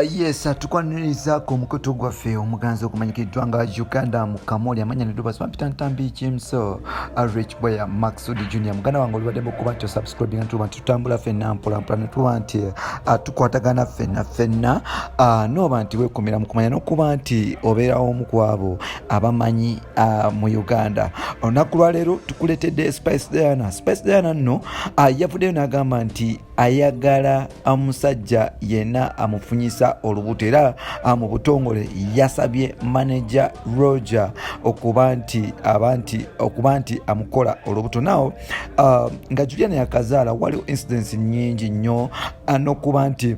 Yes, tukwaniriza ku mukutu gwaffe omuganzi okumanyikiddwa nga Uganda Mukamooli amanya neduba sipita ntambi kimso Rich Boy Maxud Junior muganda wange olibaddemu okuba nti osubscribe nga tuba tutambula ffenna mpolampola ne tuba nti tukwatagana ffenna nooba nti weekumira mu kumanya n'okuba nti obeerawo omu ku abo abamanyi mu Uganda. Olunaku lwaleero tukuleetedde Spice Diana nno yavuddeyo n'agamba nti ayagala omusajja yenna amufunyisa olubuto era mu butongole yasabye manager Roger okuba nti amukola olubuto. Nawo nga Julian yakazaala waliwo incidents nyingi nnyo n'okuba nti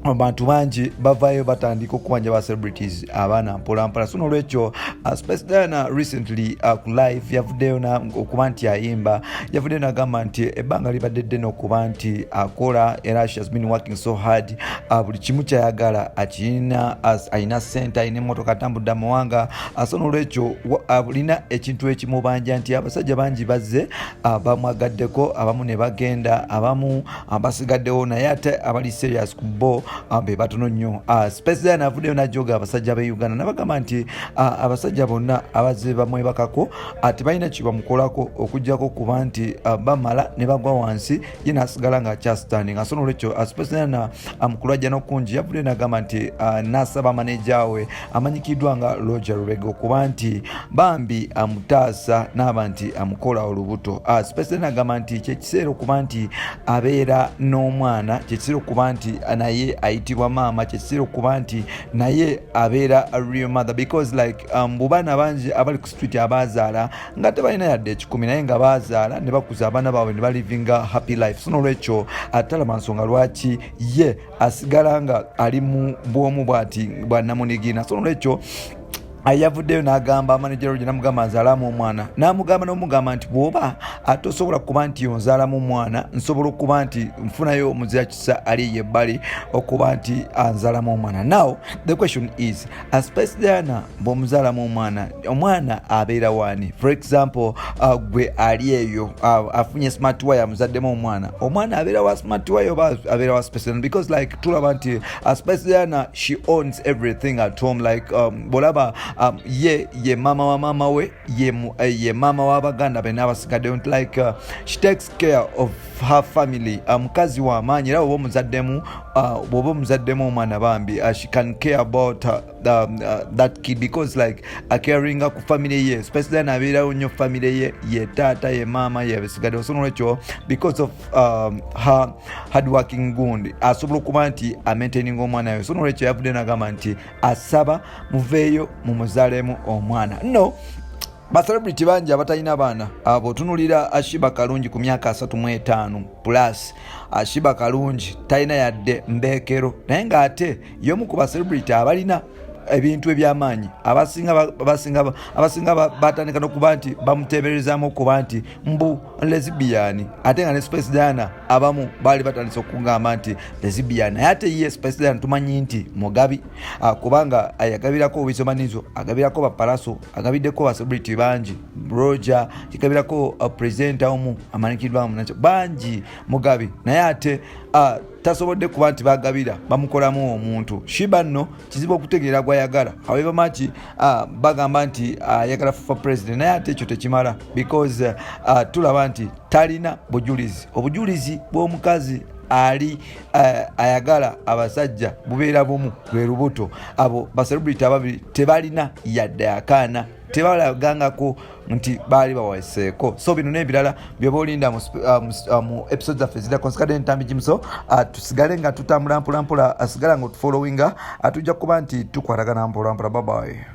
abantu bangi bavayo batandika okubanja ba celebrities abaana mpolampola. So nolwekyo Spice Diana recently ku live yavuddeyo okuba nti ayimba, yavuddeyo n'agamba nti ebbanga libadde ddene okuba nti akola era she has been working so hard, buli kimu kyayagala akirina, alina ssente, alina emmotoka atambudde amawanga. So nolwekyo alina ekintu ekimubanja nti abasajja bangi bazze bamwagaddeko, abamu ne bagenda, abamu basigaddewo, naye ate abali serious ku bo be batono nnyo. Spice Diana avuddeyo n'ajoga abasajja b'e Uganda n'abagamba nti abasajja bonna abazze bamwebakako tebalina kye bamukolako okuggyako kuba nti bamala ne bagwa wansi, ye n'asigala ng'akyasitandinga. So nolwekyo Spice Diana mukulwajja n'okungi yavuddeyo n'agamba nti n'asaba maneja we amanyikiddwa nga Roger Rubega okuba nti bambi amutaasa n'aba nti amukola olubuto. Spice Diana agamba nti kyekiseera okuba nti abeera n'omwana, kyekiseera okuba nti naye ayitibwa maama, kyekiseera okuba nti naye abeera a real mother because like bubaana bangi abali ku street abazaala nga tebalina yadde ekikumi naye nga bazaala ne bakuza abaana baabwe ne balivinga happy life. So nolwekyo atalaba nsonga lwaki ye asigala nga ali mu bwomu bwati bwa namunigina. So nolwekyo yavuddeyo n'agamba manager Roger n'amugamba Anzaalemu Omwaana, n'amugamba nti bw'oba tosobola kuba nti onzaalamu omwana, nsobola okuba nti nfunayo omuzira kisa ali yebbali okuba nti anzaalamu omwana. Now the question is, Spice Diana bw'omuzaalamu omwana abeera wani? For example, gwe ali eyo afunye smart wire amuzaddemu omwana abeera wa smart wire oba abeera wa Spice Diana? Because like tulaba nti Spice Diana she owns everything at home, like bolaba ye mama wa mama we, ye mama wa baganda be n'abasigaddeyo, like she takes care of her family. Mukazi wa maanyi era bw'oba omuzaddemu omwana bambi she can care about that kid because like caringa ku family ye. Spice Diana abeerawo nnyo family ye taata, ye mama, ye basigaddeyo. So nolwekyo because of her hard working gundi asobola okuba nti amaintaining omwana we. So nolwekyo yavudde n'agamba nti asaba muveeyo mumuzaalemu omwana. No, baselebrity bangi abatalina baana abo tunulira Ashiba Kalungi ku myaka 35 plus. Ashiba Kalungi talina yadde mbeekero naye ng'ate y'omu ku baselebrity abalina ebintu ebyamaanyi abasinga batandika n'okuba nti bamuteeberezaamu okuba nti mbu lesbian, ate nga ne Spice Diana abamu baali batandise okugamba nti lesbian, naye ate ye Spice Diana tumanyi nti mugabi kubanga yagabirako obisomanizo, agabirako bapalaso, agabiddeko baselebrity bangi, Roger yagabirako presenter omu amanyikiddwamu nakyo bangi mugabi, naye ate tasobodde kuba nti bagabira bamukolamu omuntu. Shiba nno kizibu okutegeera gwayagala, however much bagamba nti ayagala for president, naye ate ekyo tekimala because tulaba nti talina obujulizi bw'omukazi ali ayagala abasajja bubeera bumu lwe lubuto. Abo baselebrity ababiri tebalina yadde akaana, tebalagangako nti baali bawaseeko. So bino n'ebirala byoba olinda mu episodes zaffe zirako. Nsikadde ntambi Jimso, tusigale nga tutambula mpolampola, asigala nga otufollowinga, tujja kuba nti tukwatagana mpolampola. Bye bye.